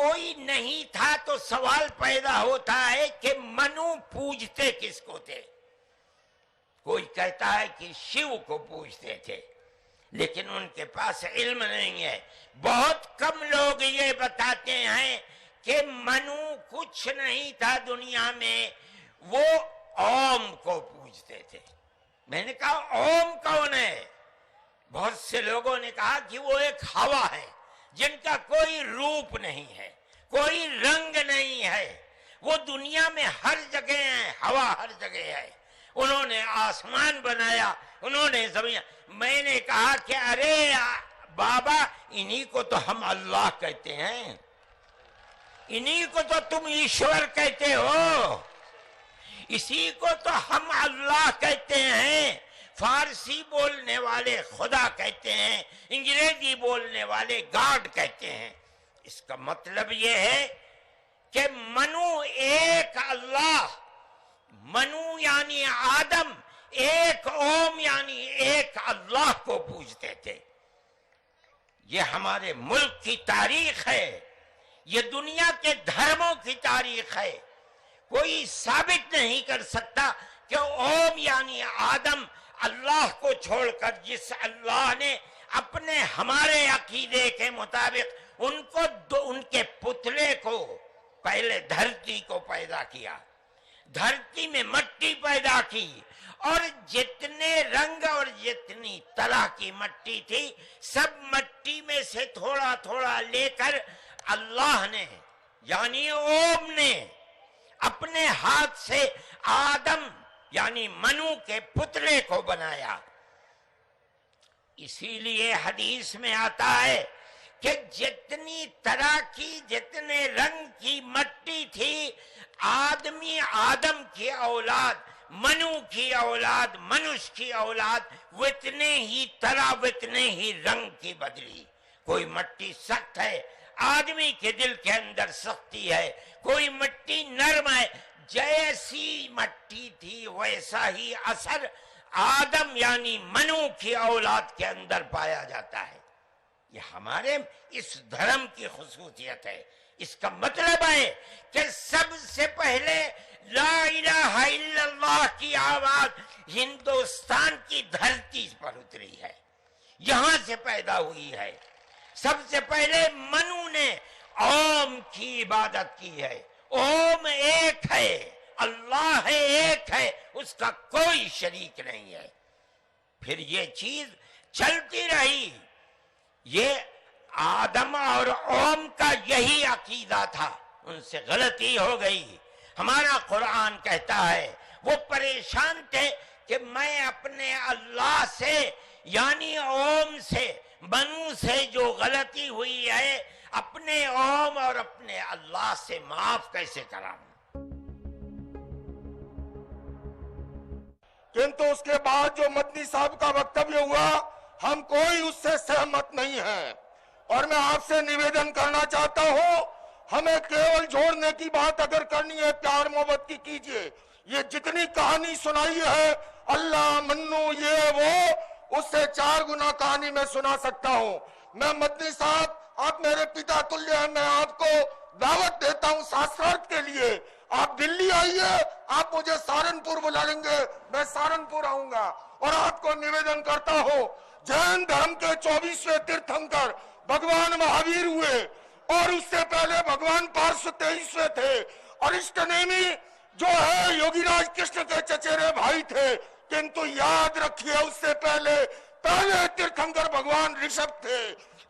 کوئی نہیں تھا تو سوال پیدا ہوتا ہے کہ منو پوجتے کس کو تھے؟ کوئی کہتا ہے کہ شیو کو پوجتے تھے، لیکن ان کے پاس علم نہیں ہے۔ بہت کم لوگ یہ بتاتے ہیں کہ منو کچھ نہیں تھا دنیا میں، وہ اوم کو پوجتے تھے۔ میں نے کہا اوم کون ہے؟ بہت سے لوگوں نے کہا کہ وہ ایک ہوا ہے جن کا کوئی روپ نہیں ہے، کوئی رنگ نہیں ہے، وہ دنیا میں ہر جگہ ہے، ہوا ہر جگہ ہے۔ انہوں نے آسمان بنایا، انہوں نے زمین۔ میں نے کہا کہ ارے بابا، انہی کو تو ہم اللہ کہتے ہیں، انہی کو تو تم ایشور کہتے ہو، اسی کو تو ہم اللہ کہتے ہیں۔ فارسی بولنے والے خدا کہتے ہیں، انگریزی بولنے والے گاڈ کہتے ہیں۔ اس کا مطلب یہ ہے کہ منو ایک اللہ، منو یعنی آدم، ایک اوم یعنی ایک اللہ کو پوجتے تھے۔ یہ ہمارے ملک کی تاریخ ہے، یہ دنیا کے دھرموں کی تاریخ ہے۔ کوئی ثابت نہیں کر سکتا کہ اوم یعنی آدم اللہ کو چھوڑ کر جس اللہ نے اپنے ہمارے عقیدے کے مطابق ان کے پتلے کو پہلے دھرتی کو پیدا کیا، دھرتی میں مٹی پیدا کی، اور جتنے رنگ اور جتنی طرح کی مٹی تھی سب مٹی میں سے تھوڑا تھوڑا لے کر اللہ نے یعنی اوم نے اپنے ہاتھ سے آدم یعنی منو کے پتلے کو بنایا۔ اسی لیے حدیث میں آتا ہے کہ جتنی طرح کی، جتنے رنگ کی مٹی تھی، آدم کی اولاد، منو کی اولاد، منش کی اولاد وتنے ہی طرح وتنے ہی رنگ کی بدلی۔ کوئی مٹی سخت ہے، آدمی کے دل کے اندر سختی ہے، کوئی مٹی نرم ہے۔ جیسی مٹی تھی ویسا ہی اثر آدم یعنی منو کی اولاد کے اندر پایا جاتا ہے۔ یہ ہمارے اس دھرم کی خصوصیت ہے۔ اس کا مطلب ہے کہ سب سے پہلے لا الہ الا اللہ کی آواز ہندوستان کی دھرتی پر اتری ہے، یہاں سے پیدا ہوئی ہے۔ سب سے پہلے منو نے اوم کی عبادت کی ہے۔ اوم ایک ہے، اللہ ہے، ایک ہے، اس کا کوئی شریک نہیں ہے۔ پھر یہ چیز چلتی رہی۔ یہ آدم اور اوم کا یہی عقیدہ تھا، ان سے غلطی ہو گئی۔ ہمارا قرآن کہتا ہے وہ پریشان تھے کہ میں اپنے اللہ سے یعنی اوم سے، منو سے جو غلطی ہوئی ہے، اپنے اوم اور اپنے اللہ سے معاف کیسے کراؤں؟ کنتو اس کے بعد جو مدنی صاحب کا وکتویہ ہوا، ہم کوئی اس سے سہمت نہیں ہیں، اور میں آپ سے نویدن کرنا چاہتا ہوں، ہمیں کیول جوڑنے کی بات اگر کرنی ہے، پیار محبت کی کیجئے۔ یہ جتنی کہانی سنائی ہے اللہ، منو، یہ وہ، اس سے 4 گنا کہانی میں سنا سکتا ہوں۔ میں مدنی صاحب، آپ میرے پتا تلیہ ہیں، میں آپ کو دعوت دیتا ہوں ساسرارتھ کے لیے۔ آپ دلی آئیے، آپ مجھے سہارنپور بلا لیں گے، میں سہارنپور آؤں گا، اور آپ کو نویدن کرتا ہوں، جین دھرم کے 24ویں تیرتھنکر بھگوان مہاویر ہوئے، اور اس سے پہلے بھگوان پارشو 23ویں تھے، اور اشٹنیمی جو ہے یوگی راج کرشن کے چچیرے بھائی تھے۔ کنتو یاد رکھیے اس سے پہلے تیرتھنکر بھگوان رشبھ تھے،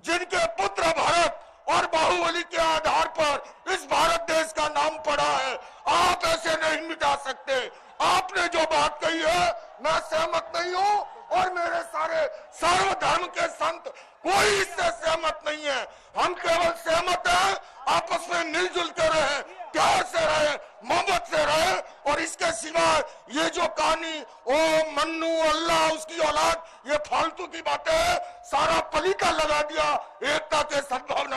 جن کے پتر بھرت اور باہوبلی کے آدھار پر اس بھارت دیش کا نام پڑا ہے۔ آپ ایسے نہیں مٹا سکتے۔ آپ نے جو بات کہی ہے میں سہمت نہیں ہوں، اور میرے سارے سارو دھرم کے سنت کوئی اس سے سہمت نہیں ہے۔ ہم کیول سہمت ہیں آپس میں مل جل کے رہیں، پیار سے رہیں، محبت سے رہیں، اور اس کے سوا یہ جو کہانی او منو اللہ اس کی اولاد، یہ فالتو کی باتیں ہیں، سارا پلیتا لگا دیا، ایکتا کے سدبھاونا